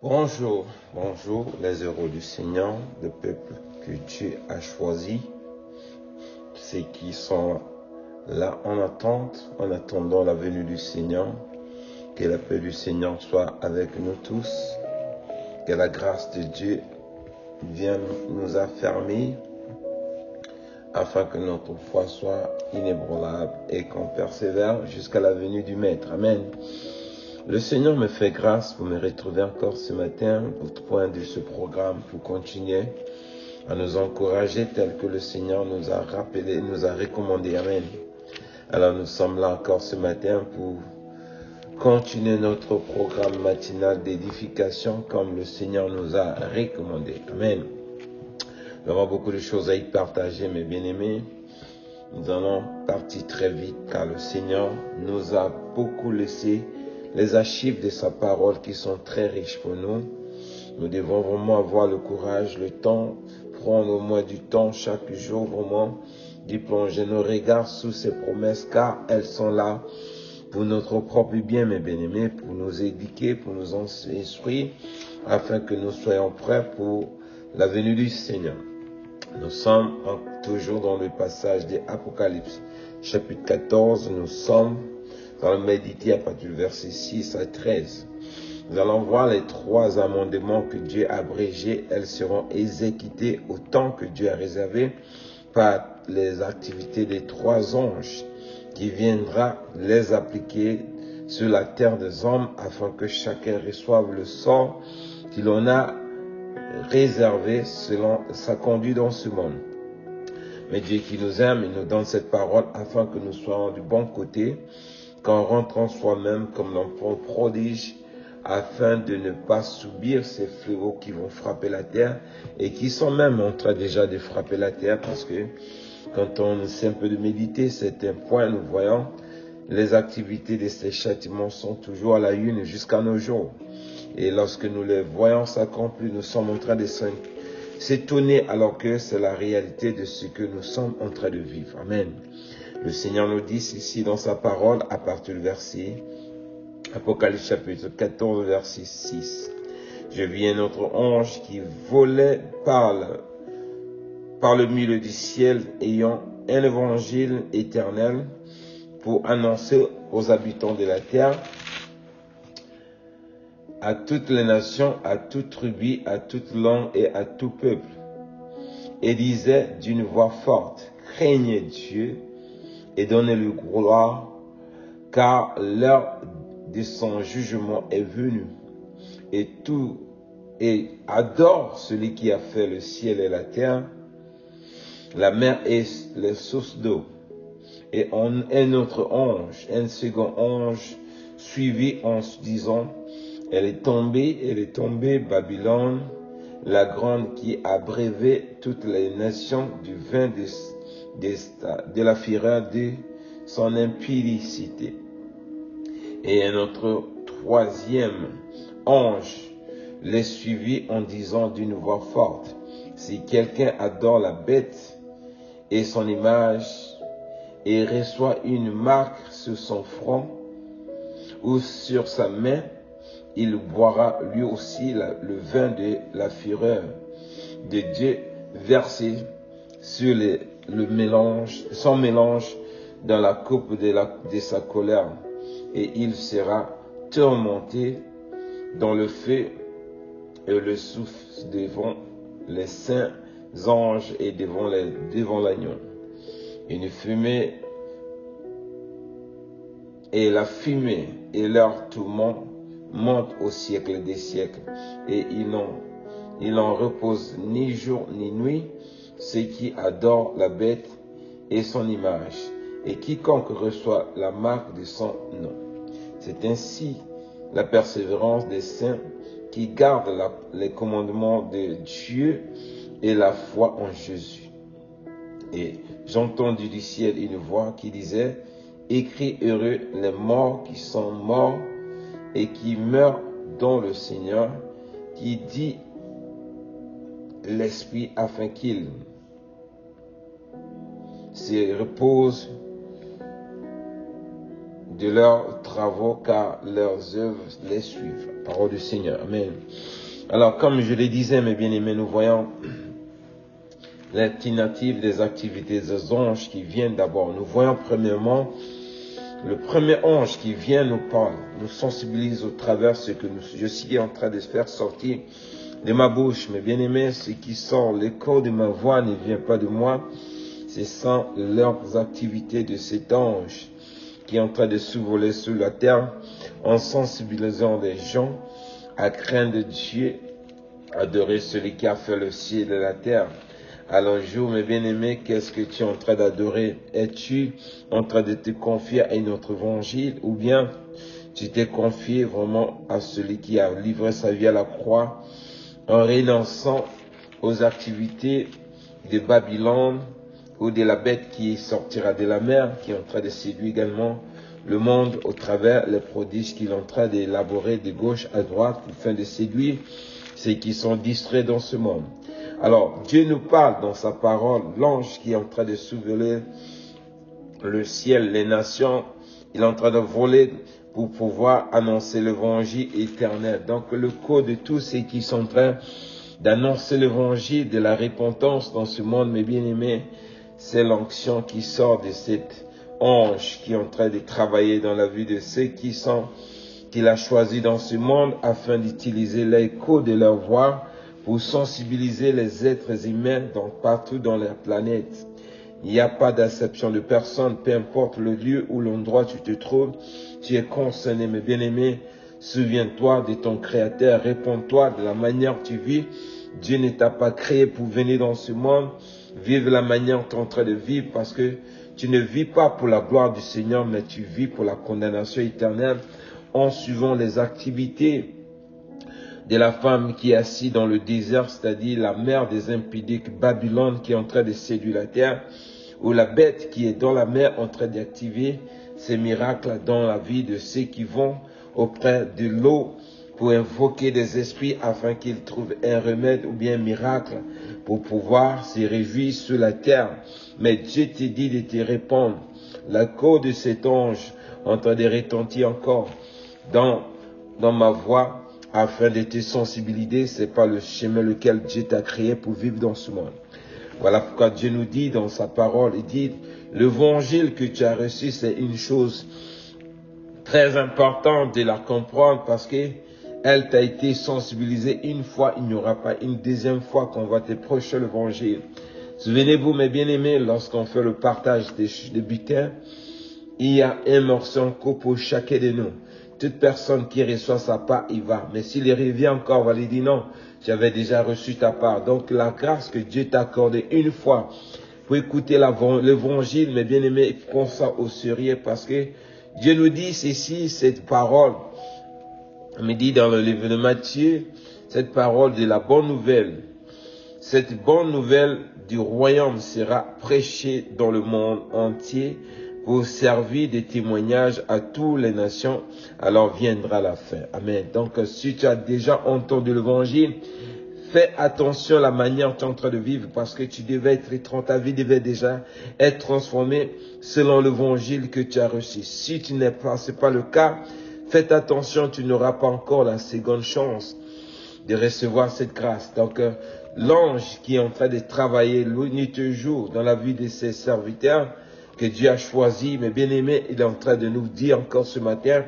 Bonjour, bonjour les héros du Seigneur, le peuple que Dieu a choisi, ceux qui sont là en attente, en attendant la venue du Seigneur. Que la paix du Seigneur soit avec nous tous, que la grâce de Dieu vienne nous affermir afin que notre foi soit inébranlable et qu'on persévère jusqu'à la venue du Maître. Amen. Le Seigneur me fait grâce pour me retrouver encore ce matin pour prendre ce programme, pour continuer à nous encourager tel que le Seigneur nous a rappelé, nous a recommandé. Amen. Alors nous sommes là encore ce matin pour continuer notre programme matinal d'édification comme le Seigneur nous a recommandé. Amen. Nous avons beaucoup de choses à y partager, mes bien-aimés. Nous allons partir très vite car le Seigneur nous a beaucoup laissé les archives de sa parole qui sont très riches pour nous. Nous devons vraiment avoir le courage, le temps, prendre au moins du temps chaque jour vraiment d'y plonger nos regards sous ces promesses car elles sont là pour notre propre bien, mes bien-aimés, pour nous éduquer, pour nous instruire afin que nous soyons prêts pour la venue du Seigneur. Nous sommes toujours dans le passage de Apocalypse, chapitre 14. Nous allons méditer à partir du verset 6 à 13. Nous allons voir les 3 amendements que Dieu a abrégés. Elles seront exécutées au temps que Dieu a réservé par les activités des 3 anges qui viendra les appliquer sur la terre des hommes afin que chacun reçoive le sort qu'il en a réservé selon sa conduite dans ce monde. Mais Dieu qui nous aime, il nous donne cette parole afin que nous soyons du bon côté, qu'en rentrant soi-même comme l'enfant prodige, afin de ne pas subir ces fléaux qui vont frapper la terre et qui sont même en train déjà de frapper la terre parce que quand on essaie un peu de méditer certains points, nous voyons les activités de ces châtiments sont toujours à la une jusqu'à nos jours. Et lorsque nous les voyons s'accomplir, nous sommes en train de s'étonner alors que c'est la réalité de ce que nous sommes en train de vivre. Amen. Le Seigneur nous dit ici dans sa parole à partir du verset Apocalypse chapitre 14 verset 6. Je vis un autre ange qui volait par le milieu du ciel ayant un évangile éternel pour annoncer aux habitants de la terre, à toutes les nations, à toute tribu, à toute langue et à tout peuple, et disait d'une voix forte, craignez Dieu et donnez-lui gloire, car l'heure de son jugement est venue, et adore celui qui a fait le ciel et la terre, la mer et les sources d'eau. Et un autre ange, un second ange, suivit en disant, elle est tombée, Babylone, la grande qui a brévé toutes les nations du vin de la fureur de son impudicité. Et un autre troisième ange les suivit en disant d'une voix forte, si quelqu'un adore la bête et son image, et reçoit une marque sur son front ou sur sa main, il boira lui aussi le vin de la fureur de Dieu versé sur son mélange dans la coupe de sa colère, et il sera tourmenté dans le feu et le souffle devant les saints anges et devant l'agneau. Une fumée et la fumée et leur tourment montent au siècle des siècles, et il n'en repose ni jour ni nuit ceux qui adorent la bête et son image, et quiconque reçoit la marque de son nom. C'est ainsi la persévérance des saints qui gardent les commandements de Dieu et la foi en Jésus. Et j'entendis du ciel une voix qui disait, écris heureux les morts qui sont morts et qui meurent dans le Seigneur, qui dit l'Esprit afin qu'il se repose de leurs travaux, car leurs œuvres les suivent. Parole du Seigneur. Amen. Alors, comme je le disais, mes bien-aimés, nous voyons l'alternative des activités des anges qui viennent d'abord. Nous voyons premièrement le premier ange qui vient nous parle, nous sensibilise au travers ce que je suis en train de faire sortir de ma bouche. Mes bien-aimés, ce qui sort, l'écho de ma voix ne vient pas de moi, c'est sans leurs activités de cet ange qui est en train de survoler sur la terre en sensibilisant les gens à craindre Dieu, adorer celui qui a fait le ciel et la terre. Alors, jour, mes bien-aimés, qu'est-ce que tu es en train d'adorer? Es-tu en train de te confier à une autre évangile ou bien tu t'es confié vraiment à celui qui a livré sa vie à la croix en renonçant aux activités de Babylone ou de la bête qui sortira de la mer, qui est en train de séduire également le monde au travers les prodiges qu'il est en train d'élaborer de gauche à droite afin de séduire ceux qui sont distraits dans ce monde. Alors, Dieu nous parle dans sa parole, l'ange qui est en train de survoler le ciel, les nations, il est en train de voler pour pouvoir annoncer l'évangile éternel. Donc, le code de tous ceux qui sont en train d'annoncer l'évangile de la repentance dans ce monde, mes bien-aimés, c'est l'onction qui sort de cet ange qui est en train de travailler dans la vie de ceux qu'il a choisi dans ce monde afin d'utiliser l'écho de leur voix pour sensibiliser les êtres humains partout dans la planète. Il n'y a pas d'acception de personne, peu importe le lieu ou l'endroit où tu te trouves, tu es concerné, mes bien-aimés. Souviens-toi de ton Créateur, réponds-toi de la manière que tu vis. Dieu ne t'a pas créé pour venir dans ce monde, vivre la manière que tu es en train de vivre, parce que tu ne vis pas pour la gloire du Seigneur, mais tu vis pour la condamnation éternelle en suivant les activités de la femme qui est assise dans le désert, c'est-à-dire la mère des impudiques, Babylone, qui est en train de séduire la terre, ou la bête qui est dans la mer en train d'activer ces miracles dans la vie de ceux qui vont auprès de l'eau pour invoquer des esprits afin qu'ils trouvent un remède ou bien un miracle pour pouvoir se réjouir sur la terre. Mais Dieu te dit de te répondre. La corde de cet ange en train de retentir encore dans ma voix, afin de te sensibiliser, c'est pas le chemin lequel Dieu t'a créé pour vivre dans ce monde. Voilà pourquoi Dieu nous dit dans sa parole, il dit, l'évangile que tu as reçu, c'est une chose très importante de la comprendre parce que elle t'a été sensibilisée une fois, il n'y aura pas une deuxième fois qu'on va te prêcher l'évangile. Souvenez-vous, mes bien-aimés, lorsqu'on fait le partage des butins, il y a un morceau pour chacun de nous. Toute personne qui reçoit sa part, il va. Mais s'il revient encore, on va lui dire non, j'avais déjà reçu ta part. Donc la grâce que Dieu t'a accordée une fois pour écouter l'évangile, mes bien-aimés, prends ça au sérieux parce que Dieu nous dit ceci, cette parole, me dit dans le livre de Matthieu, cette parole de la bonne nouvelle. Cette bonne nouvelle du royaume sera prêchée dans le monde entier pour servir de témoignage à toutes les nations, alors viendra la fin. Amen. Donc, si tu as déjà entendu l'évangile, fais attention à la manière dont tu es en train de vivre parce que ta vie devait déjà être transformée selon l'évangile que tu as reçu. Si tu n'es pas, c'est pas le cas, fais attention, tu n'auras pas encore la seconde chance de recevoir cette grâce. Donc, l'ange qui est en train de travailler nuit et jour dans la vie de ses serviteurs, que Dieu a choisi, mes bien-aimés, il est en train de nous dire encore ce matin,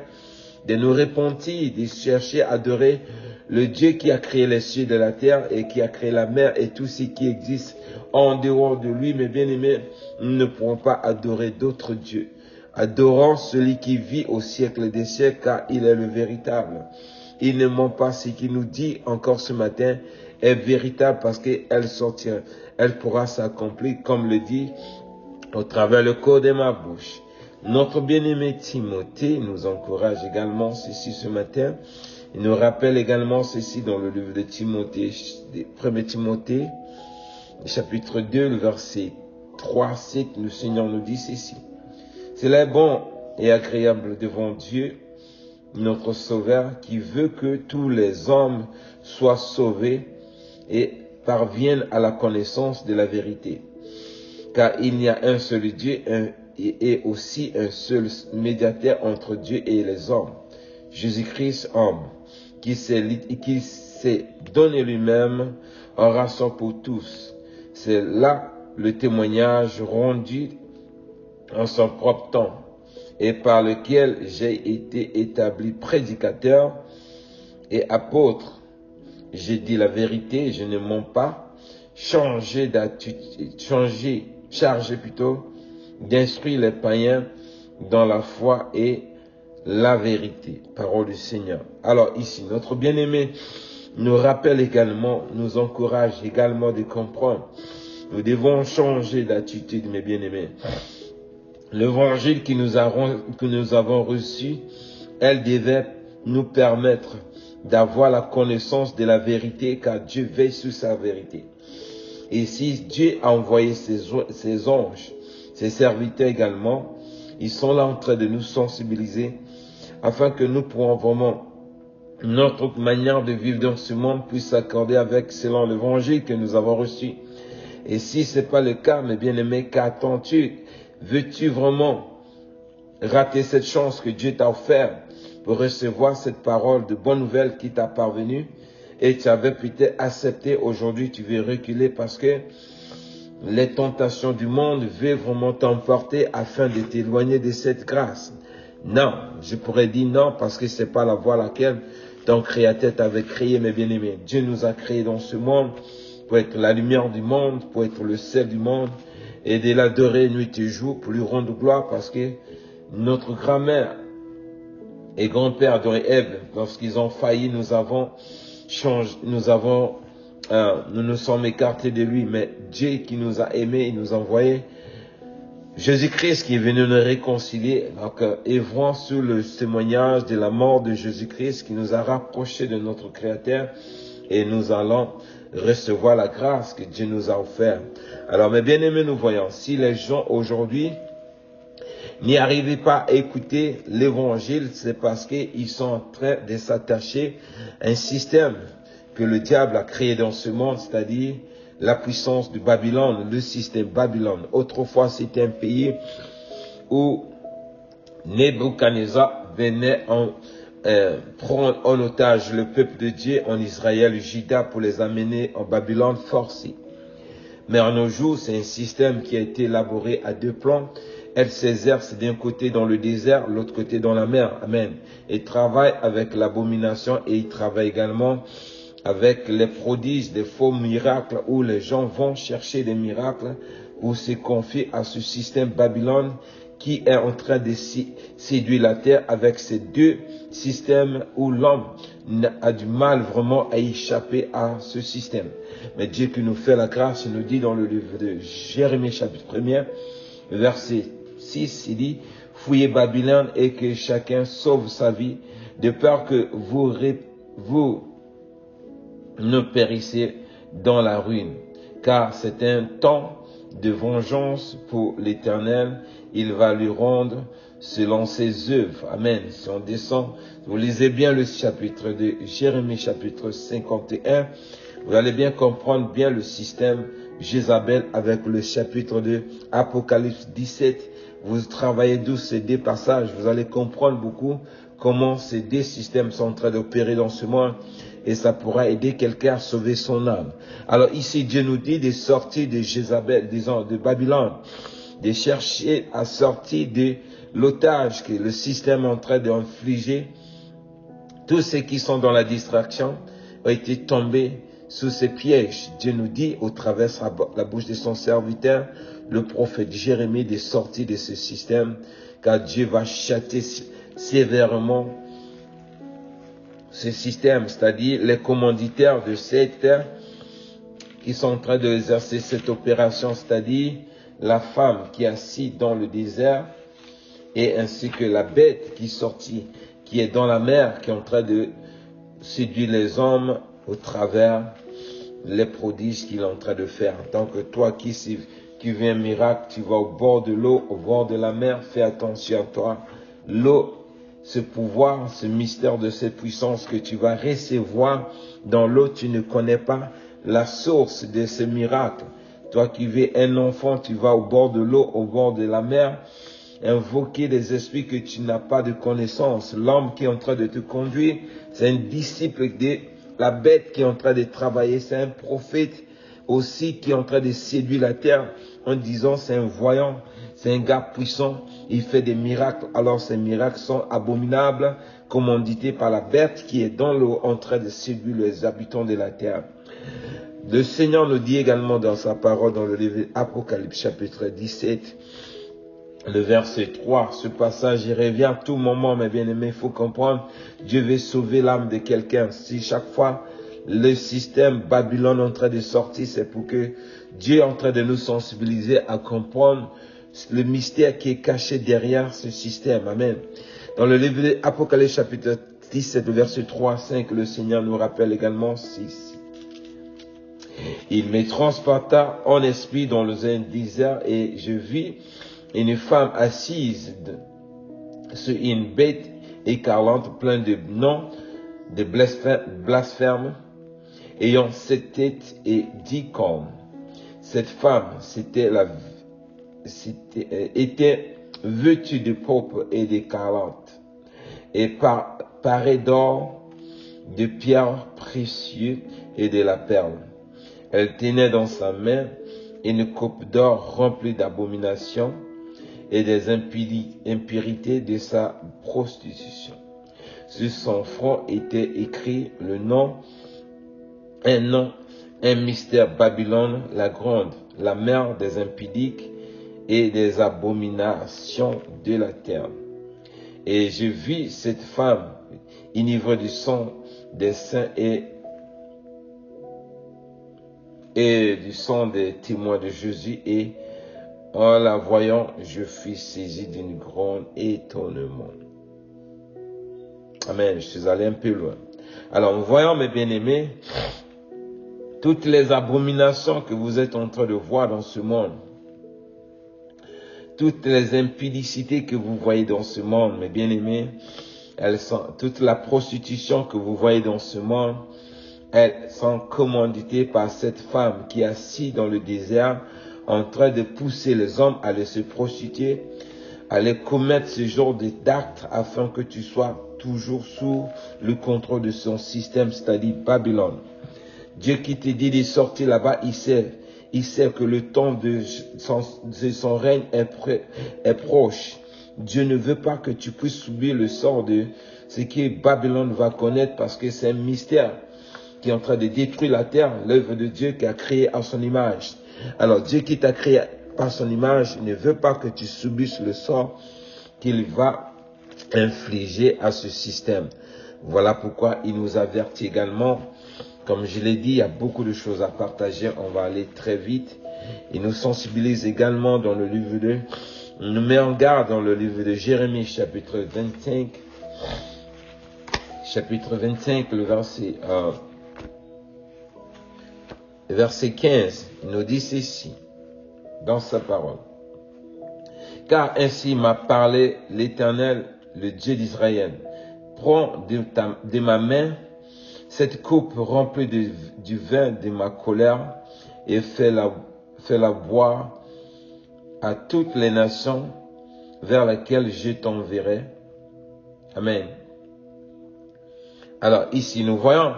de nous repentir, de chercher à adorer le Dieu qui a créé les cieux de la terre et qui a créé la mer et tout ce qui existe en dehors de lui, mes bien-aimés. Nous ne pourrons pas adorer d'autres dieux. Adorons celui qui vit au siècle des siècles, car il est le véritable. Il ne ment pas, ce qu'il nous dit encore ce matin est véritable parce qu'elle sortira, elle pourra s'accomplir comme le dit au travers le code de ma bouche. Notre bien-aimé Timothée nous encourage également ceci ce matin. Il nous rappelle également ceci dans le livre de Timothée, 1 Timothée, chapitre 2, le verset 3, 7, le Seigneur nous dit ceci. Cela est bon et agréable devant Dieu, notre Sauveur, qui veut que tous les hommes soient sauvés et parviennent à la connaissance de la vérité. Car il y a un seul Dieu est aussi un seul médiateur entre Dieu et les hommes, Jésus-Christ homme, qui s'est donné lui-même en rançon pour tous. C'est là le témoignage rendu en son propre temps et par lequel j'ai été établi prédicateur et apôtre. J'ai dit la vérité, je ne mens pas, chargé d'instruire les païens dans la foi et la vérité. Parole du Seigneur. Alors ici, notre bien-aimé nous rappelle également, nous encourage également de comprendre. Nous devons changer d'attitude, mes bien-aimés. L'évangile que nous avons reçu, elle devait nous permettre d'avoir la connaissance de la vérité, car Dieu veille sur sa vérité. Et si Dieu a envoyé ses anges, ses serviteurs également, ils sont là en train de nous sensibiliser afin que nous pourrons vraiment, notre manière de vivre dans ce monde puisse s'accorder avec selon l'évangile que nous avons reçu. Et si ce n'est pas le cas, mes bien-aimés, qu'attends-tu? Veux-tu vraiment rater cette chance que Dieu t'a offerte pour recevoir cette parole de bonne nouvelle qui t'a parvenue et tu avais peut-être accepté, aujourd'hui tu veux reculer parce que les tentations du monde veulent vraiment t'emporter afin de t'éloigner de cette grâce? Non, je pourrais dire non parce que ce n'est pas la voie laquelle ton Créateur t'avait créé, mes bien-aimés. Dieu nous a créés dans ce monde pour être la lumière du monde, pour être le sel du monde et de l'adorer nuit et jour pour lui rendre gloire parce que notre grand-mère et grand-père Adam et Ève, lorsqu'ils ont failli, nous nous sommes écartés de lui, mais Dieu qui nous a aimés, il nous a envoyé Jésus-Christ qui est venu nous réconcilier. Donc, œuvrons sur le témoignage de la mort de Jésus-Christ qui nous a rapprochés de notre Créateur et nous allons recevoir la grâce que Dieu nous a offerte. Alors, mes bien-aimés, nous voyons, si les gens aujourd'hui n'y arrivent pas à écouter l'évangile, c'est parce qu'ils sont en train de s'attacher à un système que le diable a créé dans ce monde, c'est-à-dire la puissance de Babylone, le système Babylone. Autrefois, c'était un pays où Nebuchadnezzar venait prendre en otage le peuple de Dieu en Israël, Juda, pour les amener en Babylone forcée. Mais en nos jours, c'est un système qui a été élaboré à deux plans. Elle s'exerce d'un côté dans le désert, l'autre côté dans la mer. Amen. Il travaille avec l'abomination et il travaille également avec les prodiges, des faux miracles où les gens vont chercher des miracles pour se confier à ce système Babylone qui est en train de séduire la terre avec ces deux systèmes où l'homme a du mal vraiment à échapper à ce système. Mais Dieu qui nous fait la grâce, il nous dit dans le livre de Jérémie chapitre 1er, verset 6, il dit « Fouillez Babylone et que chacun sauve sa vie, de peur que vous ne périssez dans la ruine. Car c'est un temps de vengeance pour l'Éternel, il va lui rendre selon ses œuvres. » Amen. Si on descend, vous lisez bien le chapitre de Jérémie chapitre 51, vous allez bien comprendre bien le système Jézabel avec le chapitre de Apocalypse 17. Vous travaillez d'où ces deux passages, vous allez comprendre beaucoup comment ces deux systèmes sont en train d'opérer dans ce monde et ça pourra aider quelqu'un à sauver son âme. Alors ici, Dieu nous dit de sortir de Jézabel, disons de Babylone, de chercher à sortir de l'otage que le système est en train d'infliger. Tous ceux qui sont dans la distraction ont été tombés sous ces pièges. Dieu nous dit, au travers la bouche de son serviteur, le prophète Jérémie, de sortir de ce système, car Dieu va châtier sévèrement ce système, c'est-à-dire les commanditaires de cette terre qui sont en train d'exercer cette opération, c'est-à-dire la femme qui est assise dans le désert et ainsi que la bête qui est sortie, qui est dans la mer, qui est en train de séduire les hommes au travers les prodiges qu'il est en train de faire. Donc toi qui veux un miracle, tu vas au bord de l'eau, au bord de la mer, fais attention à toi. L'eau, ce pouvoir, ce mystère de cette puissance que tu vas recevoir dans l'eau, tu ne connais pas la source de ce miracle. Toi qui veux un enfant, tu vas au bord de l'eau, au bord de la mer, invoquer des esprits que tu n'as pas de connaissance. L'homme qui est en train de te conduire, c'est un disciple de la bête qui est en train de travailler. C'est un prophète aussi qui est en train de séduire la terre en disant c'est un voyant, c'est un gars puissant, il fait des miracles. Alors ces miracles sont abominables, commandités par la bête qui est dans l'eau en train de séduire les habitants de la terre. Le Seigneur nous dit également dans sa parole dans le livre Apocalypse chapitre 17, le verset 3, ce passage il revient à tout moment, mes bien-aimés, il faut comprendre, Dieu veut sauver l'âme de quelqu'un. Si chaque fois le système Babylone est en train de sortir, c'est pour que Dieu est en train de nous sensibiliser à comprendre le mystère qui est caché derrière ce système. Amen. Dans le livre de Apocalypse chapitre 17, verset 3 à 5, le Seigneur nous rappelle également ceci. Il me transporta en esprit dans le désert et je vis une femme assise sur une bête écarlate pleine de noms de blasphème, ayant 7 têtes et 10 cornes. Cette femme était vêtue de pourpre et d'écarlate et parée d'or, de pierres précieuses et de la perle. Elle tenait dans sa main une coupe d'or remplie d'abominations et des impurités de sa prostitution. Sur son front était écrit le nom, un mystère, Babylone la grande, la mère des impudiques et des abominations de la terre. Et je vis cette femme enivrée du sang des saints et du sang des témoins de Jésus, et en la voyant, je fus saisi d'un grand étonnement. Amen. Je suis allé un peu loin. Alors, en voyant, mes bien-aimés, toutes les abominations que vous êtes en train de voir dans ce monde, toutes les impudicités que vous voyez dans ce monde, mes bien-aimés, toute la prostitution que vous voyez dans ce monde, elles sont commanditées par cette femme qui est assise dans le désert en train de pousser les hommes à aller se prostituer, à aller commettre ce genre d'actes afin que tu sois toujours sous le contrôle de son système, c'est-à-dire Babylone. Dieu qui te dit de sortir là-bas, il sait que le temps de son règne est proche. Dieu ne veut pas que tu puisses subir le sort de ce que Babylone va connaître, parce que c'est un mystère qui est en train de détruire la terre, l'œuvre de Dieu qui a créé à son image. Alors Dieu qui t'a créé par son image ne veut pas que tu subisses le sort qu'il va infliger à ce système. Voilà pourquoi il nous avertit également. Comme je l'ai dit, il y a beaucoup de choses à partager, on va aller très vite. Il nous sensibilise également dans le livre de, il nous met en garde dans le livre de Jérémie chapitre 25, le verset 15, il nous dit ceci, dans sa parole. Car ainsi m'a parlé l'Éternel, le Dieu d'Israël. Prends de ma main cette coupe remplie du vin de ma colère et fais-la boire à toutes les nations vers lesquelles je t'enverrai. Amen. Alors ici, nous voyons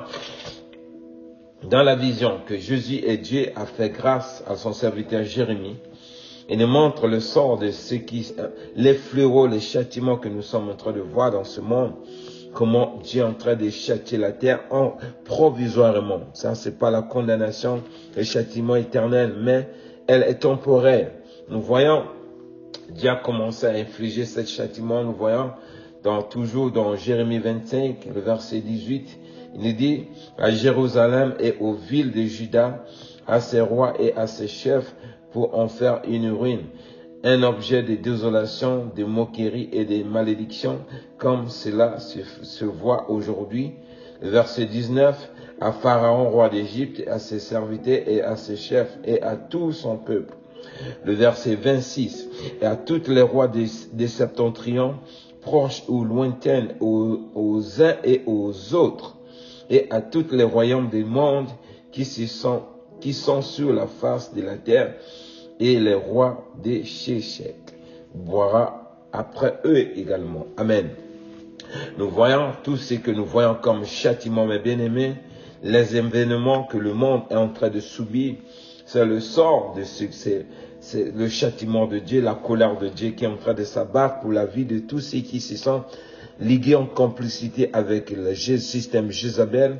dans la vision que Jésus et Dieu a fait grâce à son serviteur Jérémie. Il nous montre le sort de les fléaux, les châtiments que nous sommes en train de voir dans ce monde. Comment Dieu est en train de châtier la terre provisoirement. Ça, c'est pas la condamnation, le châtiment éternel, mais elle est temporaire. Nous voyons, Dieu a commencé à infliger ce châtiment. Nous voyons toujours dans Jérémie 25, le verset 18, il nous dit, à Jérusalem et aux villes de Juda, à ses rois et à ses chefs, pour en faire une ruine, un objet de désolation, de moquerie et de malédiction, comme cela se voit aujourd'hui. Verset 19, à Pharaon, roi d'Égypte, à ses serviteurs et à ses chefs et à tout son peuple. Le verset 26, et à tous les rois des septentrions, proches ou lointaines, aux uns et aux autres, et à tous les royaumes du monde qui sont sur la face de la terre, et les rois des Chéchèques après eux également. Amen. Nous voyons tout ce que nous voyons comme châtiment, mes bien-aimés, les événements que le monde est en train de subir, c'est le sort de succès, c'est le châtiment de Dieu, la colère de Dieu qui est en train de s'abattre pour la vie de tous ceux qui se sont ligués en complicité avec le système Jézabel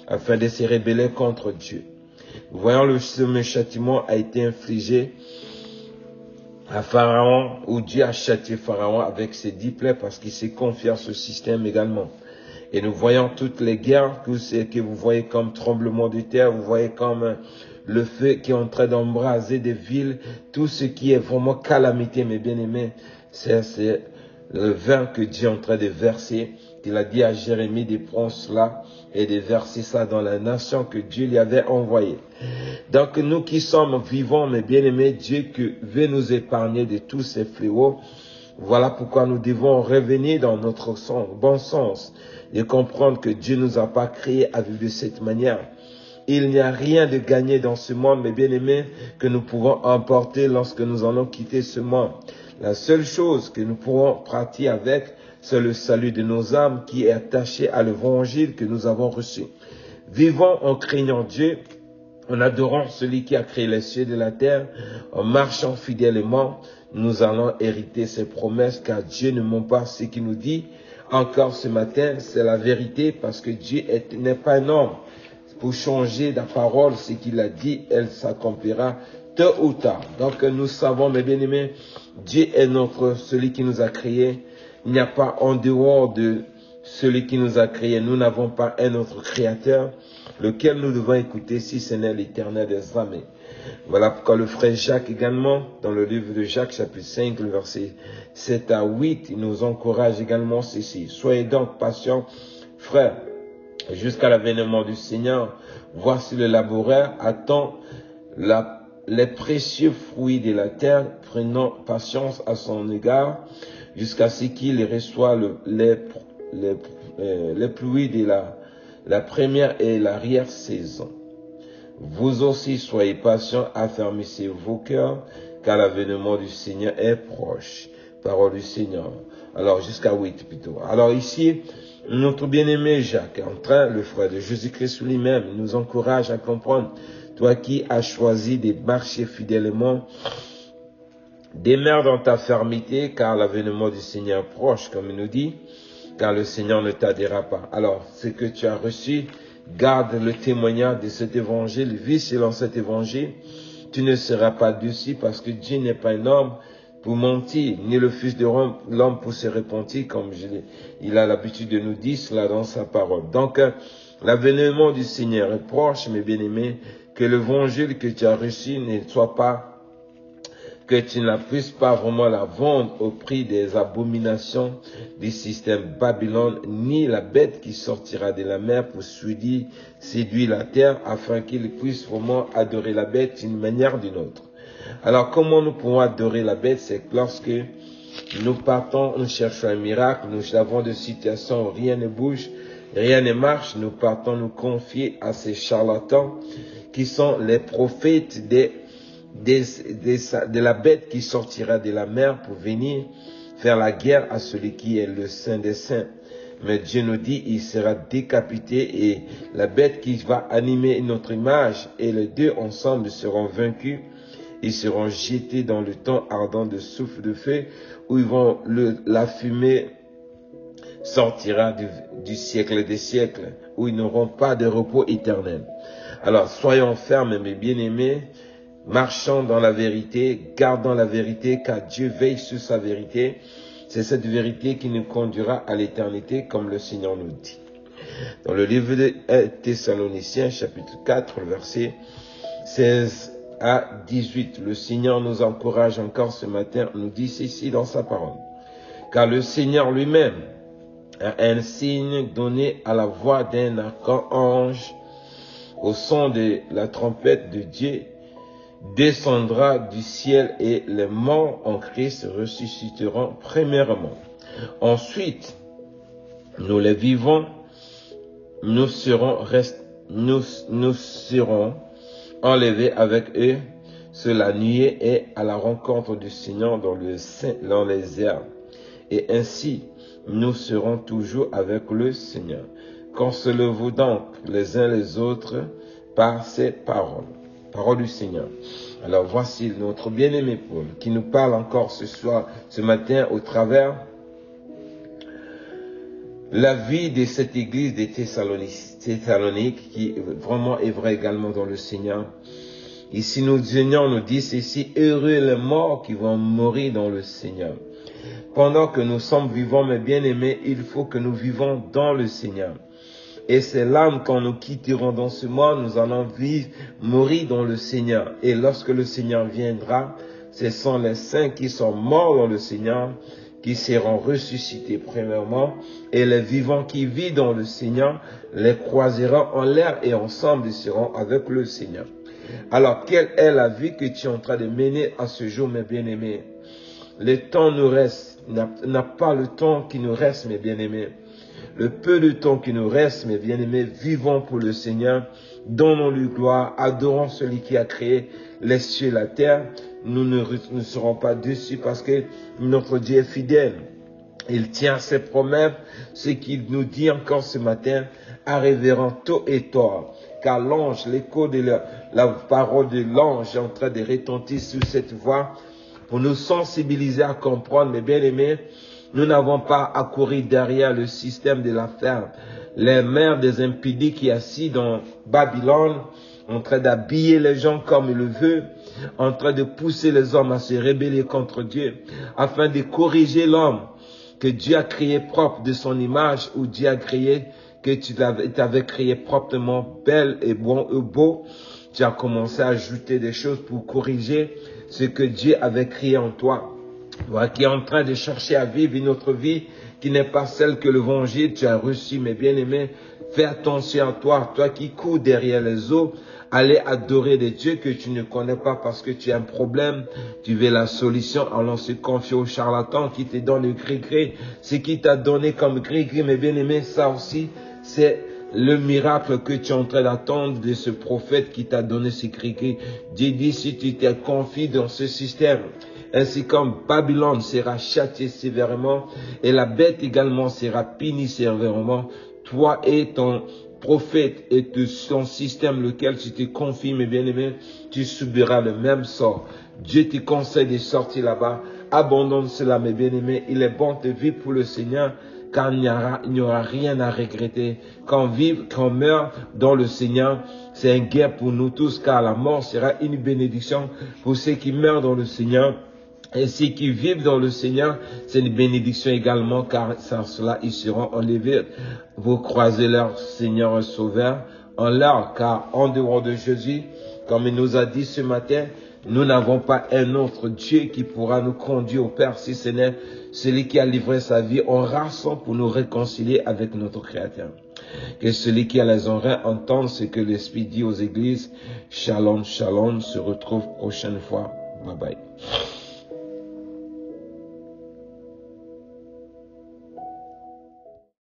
afin de se rebeller contre Dieu. Nous voyons le châtiment a été infligé à Pharaon, où Dieu a châtié Pharaon avec ses 10 plaies parce qu'il s'est confié à ce système également. Et nous voyons toutes les guerres que vous voyez comme tremblement de terre, vous voyez comme le feu qui est en train d'embraser des villes, tout ce qui est vraiment calamité, mes bien-aimés, c'est le vin que Dieu est en train de verser. Il a dit à Jérémie de prendre cela et de verser ça dans la nation que Dieu lui avait envoyée. Donc nous qui sommes vivants, mes bien-aimés, Dieu qui veut nous épargner de tous ces fléaux, voilà pourquoi nous devons revenir dans notre bon sens et comprendre que Dieu ne nous a pas créés à vivre de cette manière. Il n'y a rien de gagné dans ce monde, mes bien-aimés, que nous pouvons emporter lorsque nous allons quitter ce monde. La seule chose que nous pourrons pratiquer avec, c'est le salut de nos âmes qui est attaché à l'évangile que nous avons reçu. Vivons en craignant Dieu, en adorant celui qui a créé les cieux et la terre, en marchant fidèlement, nous allons hériter ses promesses, car Dieu ne ment pas ce qu'il nous dit. Encore ce matin, c'est la vérité, parce que Dieu n'est pas un homme. Pour changer la parole, ce qu'il a dit, elle s'accomplira tôt ou tard. Donc nous savons, mes bien-aimés, Dieu est celui qui nous a créés. Il n'y a pas en dehors de celui qui nous a créés. Nous n'avons pas un autre créateur, lequel nous devons écouter si ce n'est l'Éternel des armées. Voilà pourquoi le frère Jacques également, dans le livre de Jacques, chapitre 5, le verset 7 à 8, il nous encourage également ceci. Soyez donc patients, frères, jusqu'à l'avènement du Seigneur. Voici le laboureur attend les précieux fruits de la terre, prenant patience à son égard, jusqu'à ce qu'il reçoive les pluies de la première et l'arrière-saison. Vous aussi soyez patients, affermissez vos cœurs, car l'avènement du Seigneur est proche. Parole du Seigneur. Alors, jusqu'à 8 plutôt. Alors ici, notre bien-aimé Jacques, le frère de Jésus-Christ lui-même, nous encourage à comprendre, toi qui as choisi de marcher fidèlement, demeure dans ta fermeté, car l'avènement du Seigneur est proche, comme il nous dit, car le Seigneur ne tardera pas. Alors, ce que tu as reçu, garde le témoignage de cet évangile, vis selon cet évangile, tu ne seras pas déçu, parce que Dieu n'est pas un homme pour mentir, ni le Fils de l'homme pour se repentir, comme il a l'habitude de nous dire cela dans sa parole. Donc, l'avènement du Seigneur est proche, mes bien-aimés, que l'évangile que tu as reçu ne soit pas, que tu ne puisses pas vraiment la vendre au prix des abominations du système Babylone, ni la bête qui sortira de la mer pour séduire la terre, afin qu'il puisse vraiment adorer la bête d'une manière ou d'une autre. Alors, comment nous pouvons adorer la bête? C'est que lorsque nous partons, nous cherchons un miracle, nous avons des situations où rien ne bouge, rien ne marche, nous partons nous confier à ces charlatans qui sont les prophètes de la bête qui sortira de la mer pour venir faire la guerre à celui qui est le Saint des Saints. Mais Dieu nous dit, il sera décapité et la bête qui va animer notre image et les deux ensemble seront vaincus. Ils seront jetés dans le temps ardent de souffle de feu où la fumée sortira du siècle des siècles, où ils n'auront pas de repos éternel. Alors, soyons fermes, mes bien-aimés, marchons dans la vérité, gardons la vérité, car Dieu veille sur sa vérité. C'est cette vérité qui nous conduira à l'éternité, comme le Seigneur nous dit. Dans le livre de Thessaloniciens, chapitre 4, verset 16 à 18, le Seigneur nous encourage encore ce matin, nous dit ceci dans sa parole. Car le Seigneur lui-même a un signe donné à la voix d'un archange, au son de la trompette de Dieu, descendra du ciel et les morts en Christ ressusciteront premièrement. Ensuite, nous les vivants, nous serons enlevés avec eux sur la nuée et à la rencontre du Seigneur dans les airs. et ainsi nous serons toujours avec le Seigneur. Consolez-vous donc les uns les autres par ces paroles. Parole du Seigneur. Alors voici notre bien-aimé Paul qui nous parle encore ce matin au travers la vie de cette église des Thessaloniques qui vraiment est vraie également dans le Seigneur. Ici, nos Seigneur nous dit ceci: heureux les morts qui vont mourir dans le Seigneur. Pendant que nous sommes vivants, mes bien-aimés, il faut que nous vivons dans le Seigneur. Et c'est là, quand nous quitterons dans ce monde, nous allons mourir dans le Seigneur. Et lorsque le Seigneur viendra, ce sont les saints qui sont morts dans le Seigneur qui seront ressuscités premièrement, et les vivants qui vivent dans le Seigneur les croiseront en l'air et ensemble ils seront avec le Seigneur. Alors, quelle est la vie que tu es en train de mener à ce jour, mes bien-aimés? Le temps nous reste, n'a pas le temps qui nous reste, mes bien-aimés. Le peu de temps qui nous reste, mes bien-aimés, vivons pour le Seigneur, donnons-lui gloire, adorons celui qui a créé les cieux et la terre. Nous ne serons pas déçus parce que notre Dieu est fidèle. Il tient ses promesses, ce qu'il nous dit encore ce matin, arriveront tôt et tard. Car l'ange, l'écho de la parole de l'ange est en train de retentir sur cette voix pour nous sensibiliser à comprendre, mes bien-aimés. Nous n'avons pas à courir derrière le système de la ferme. Les mères des impies qui assis dans Babylone, en train d'habiller les gens comme il le veut, en train de pousser les hommes à se rebeller contre Dieu, afin de corriger l'homme que Dieu a créé propre de son image, ou Dieu a créé que tu t'avais créé proprement belle et bon et beau. Tu as commencé à ajouter des choses pour corriger ce que Dieu avait créé en toi. Toi qui es en train de chercher à vivre une autre vie qui n'est pas celle que l'évangile tu as reçu, mes bien-aimés. Fais attention à toi, toi qui cours derrière les eaux, allez adorer des dieux que tu ne connais pas parce que tu as un problème. Tu veux la solution, allons se confier au charlatan qui te donne le gris-gris. Ce qui t'a donné comme gris-gris, mes bien-aimés, ça aussi, c'est le miracle que tu es en train d'attendre de ce prophète qui t'a donné ce gris-gris. Dieu dit, si tu t'es confié dans ce système, ainsi comme Babylone sera châtiée sévèrement et la bête également sera punie sévèrement, toi et ton prophète et ton système lequel tu te confies, mes bien-aimés, tu subiras le même sort. Dieu te conseille de sortir là-bas. Abandonne cela, mes bien-aimés. Il est bon de vivre pour le Seigneur, car il n'y aura rien à regretter. Quand on meurt dans le Seigneur, c'est une guerre pour nous tous, car la mort sera une bénédiction pour ceux qui meurent dans le Seigneur. Et ceux qui vivent dans le Seigneur, c'est une bénédiction également, car sans cela, ils seront enlevés. Vous croisez leur Seigneur et Sauveur en leur, car en dehors de Jésus, comme il nous a dit ce matin, nous n'avons pas un autre Dieu qui pourra nous conduire au Père, si ce n'est celui qui a livré sa vie en rançon pour nous réconcilier avec notre Créateur. Que celui qui a les oreilles entende ce que l'Esprit dit aux églises. Shalom, shalom, se retrouve prochaine fois. Bye bye.